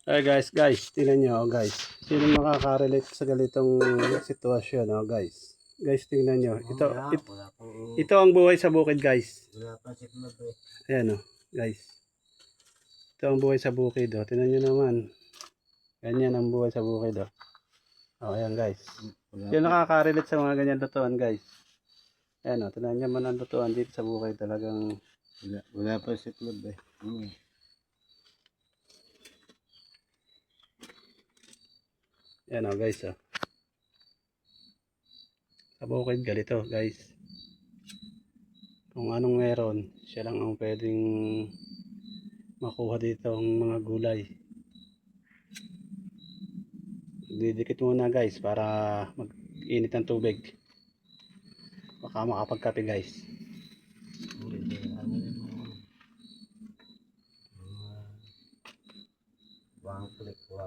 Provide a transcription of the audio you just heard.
Ay guys, tingnan nyo guys. Sino makaka-relate sa ganitong sitwasyon guys. Guys, tingnan nyo. Ito ang buhay sa bukid guys. Wala pa siklod eh. Ayan guys. Ito ang buhay sa bukid Tingnan nyo naman. Ganyan ang buhay sa bukid ayan guys. Sino nakaka-relate sa mga ganyan totoan guys. Ayan tingnan nyo man ang totoan dito sa bukid. Talagang wala pa siklod eh. Ayan guys sa bukid galito guys. Kung anong meron, siya lang ang pwedeng makuha dito ang mga gulay. Didikit muna guys para mag-init ng tubig. Baka makapagkape guys. One click.